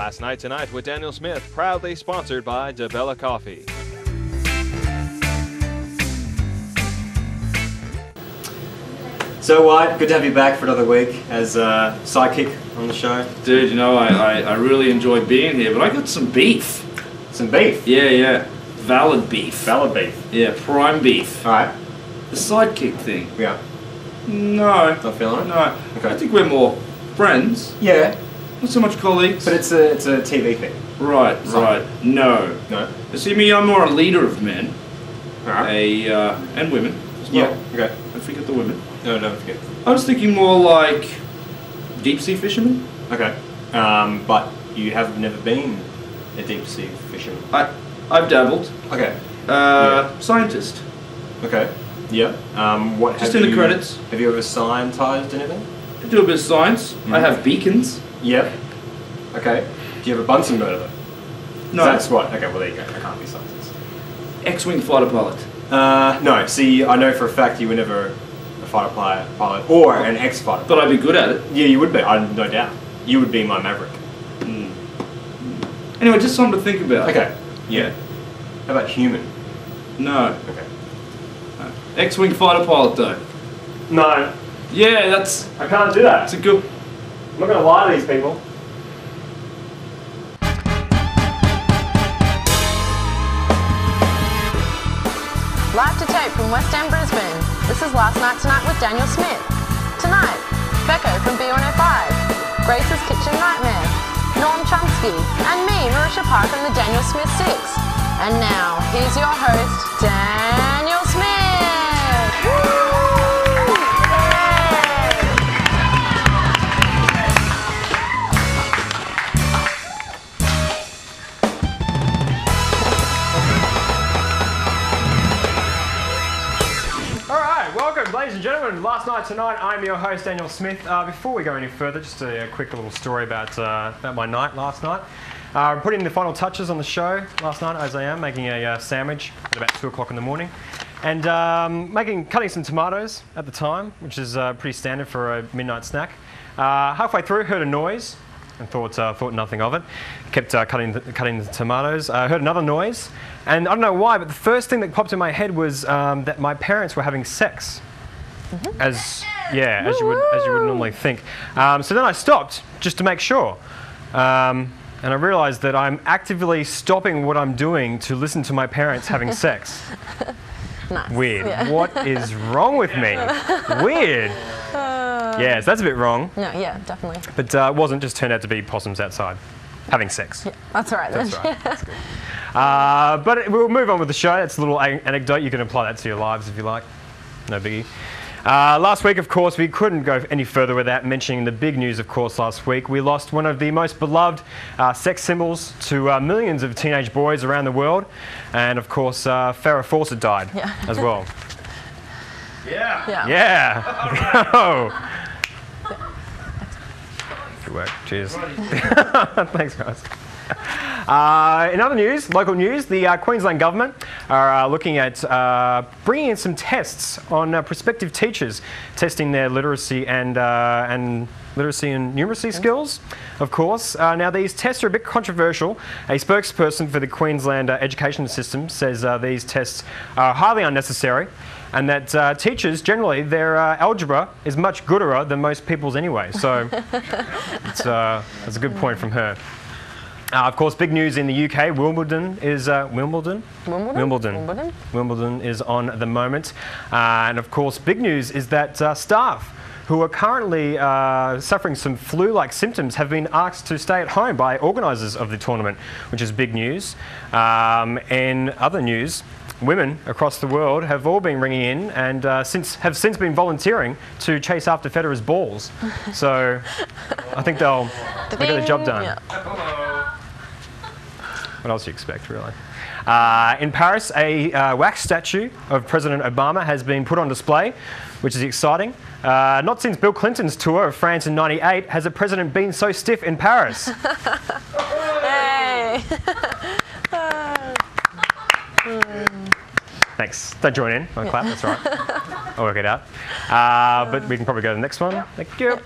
Last Night Tonight with Daniel Smith, proudly sponsored by DeBella Coffee. So White, good to have you back for another week as sidekick on the show. Dude, you know, I really enjoy being here, but I got some beef. Some beef? Yeah. Valid beef. Valid beef? Yeah, prime beef. Alright. The sidekick thing. Yeah. No. Not feeling it? No. Okay. I think we're more friends. Yeah. Not so much colleagues. But it's a TV thing. Right. No. No? You see me, I'm more a leader of men. Alright. And women as well. Yeah, okay. Don't forget the women. No, don't forget. I was thinking more like deep sea fishermen. Okay. But you have never been a deep sea fisherman. I've dabbled. Okay. Scientist. Okay. Yeah. What Just have in the you- credits. Have you ever scientized anything? I do a bit of science. I have beacons. Yep. Okay. Do you have a Bunsen burner though? No. That's what. Okay. Well, there you go. I can't be scientist. X-wing fighter pilot. No. See, I know for a fact you were never a fighter pilot or an ex-fighter. But I'd be good at it. Yeah, you would be. No doubt. You would be my Maverick. Anyway, just something to think about. Okay. Yeah. How about human? No. Okay. X-wing fighter pilot though. No. Yeah, that's I can't do that. a good. I'm not going to lie to these people. Live to tape from West End, Brisbane. This is Last Night Tonight with Daniel Smith. Tonight, Becco from B105, Grace's Kitchen Nightmare, Norm Chomsky, and me, Marisha Park from the Daniel Smith 6. And now, here's your host, Daniel Smith! Woo! Welcome, ladies and gentlemen. Last Night Tonight, I'm your host, Daniel Smith. Before we go any further, just a quick little story about my night last night. Putting the final touches on the show last night, as I am, making a sandwich at about 2 o'clock in the morning. And cutting some tomatoes at the time, which is pretty standard for a midnight snack. Halfway through, heard a noise and thought nothing of it. Kept cutting the tomatoes. Heard another noise, and I don't know why, but the first thing that popped in my head was that my parents were having sex. As you would normally think. So then I stopped just to make sure, and I realised that I'm actively stopping what I'm doing to listen to my parents having sex. Nice. Weird. Yeah. What is wrong with me? Weird. Yes, that's a bit wrong. No, yeah, definitely. But it wasn't, just turned out to be possums outside having sex. Yeah, that's all right then. That's right. That's good. But we'll move on with the show. That's a little anecdote. You can apply that to your lives if you like. No biggie. Last week, of course, we couldn't go any further without mentioning the big news, of course, last week. We lost one of the most beloved sex symbols to millions of teenage boys around the world. And, of course, Farrah Fawcett died as well. Yeah. Go. Good work. Cheers. Thanks, guys. In other news, local news, the Queensland government are looking at bringing in some tests on prospective teachers, testing their literacy and numeracy skills, of course. Now, these tests are a bit controversial. A spokesperson for the Queensland education system says these tests are highly unnecessary, and that teachers, generally, their algebra is much gooder than most people's anyway. So that's a good point from her. Of course, big news in the UK. Wimbledon is Wimbledon is on at the moment, and of course, big news is that staff who are currently suffering some flu-like symptoms have been asked to stay at home by organisers of the tournament, which is big news. In other news, women across the world have all been ringing in and have since been volunteering to chase after Federer's balls. So I think they'll get the job done. Yeah. What else do you expect, really? In Paris, a wax statue of President Obama has been put on display, which is exciting. Not since Bill Clinton's tour of France in '98 has a president been so stiff in Paris. Hey! Thanks. Don't join in on a clap, that's right. I'll work it out. But we can probably go to the next one. Thank you.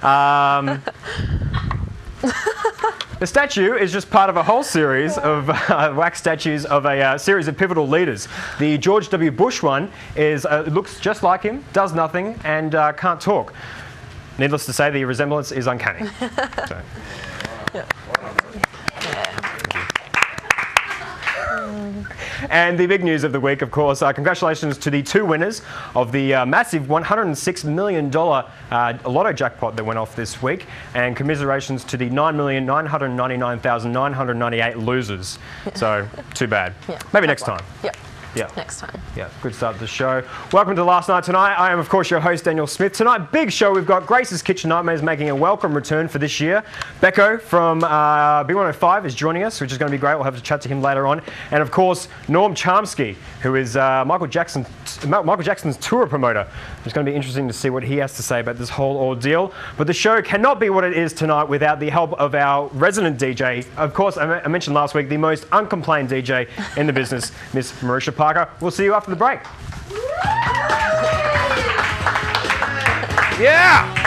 The statue is just part of a whole series of wax statues of a series of pivotal leaders. The George W. Bush one is looks just like him, does nothing, and can't talk. Needless to say, the resemblance is uncanny. So. And the big news of the week, of course, congratulations to the two winners of the massive $106 million lotto jackpot that went off this week, and commiserations to the 9,999,998 losers. So, too bad. Yeah, maybe next time. Yep. Yeah. Next time. Yeah, good start to the show. Welcome to Last Night Tonight. I am, of course, your host, Daniel Smith. Tonight, big show. We've got Grace's Kitchen Nightmares making a welcome return for this year. Becco from B105 is joining us, which is going to be great. We'll have to chat to him later on. And, of course, Norm Chomsky, who is Michael Jackson's tour promoter. It's going to be interesting to see what he has to say about this whole ordeal. But the show cannot be what it is tonight without the help of our resident DJ. Of course, I mentioned last week, the most uncomplained DJ in the business, Miss Marisha Parker. We'll see you after the break. Yeah!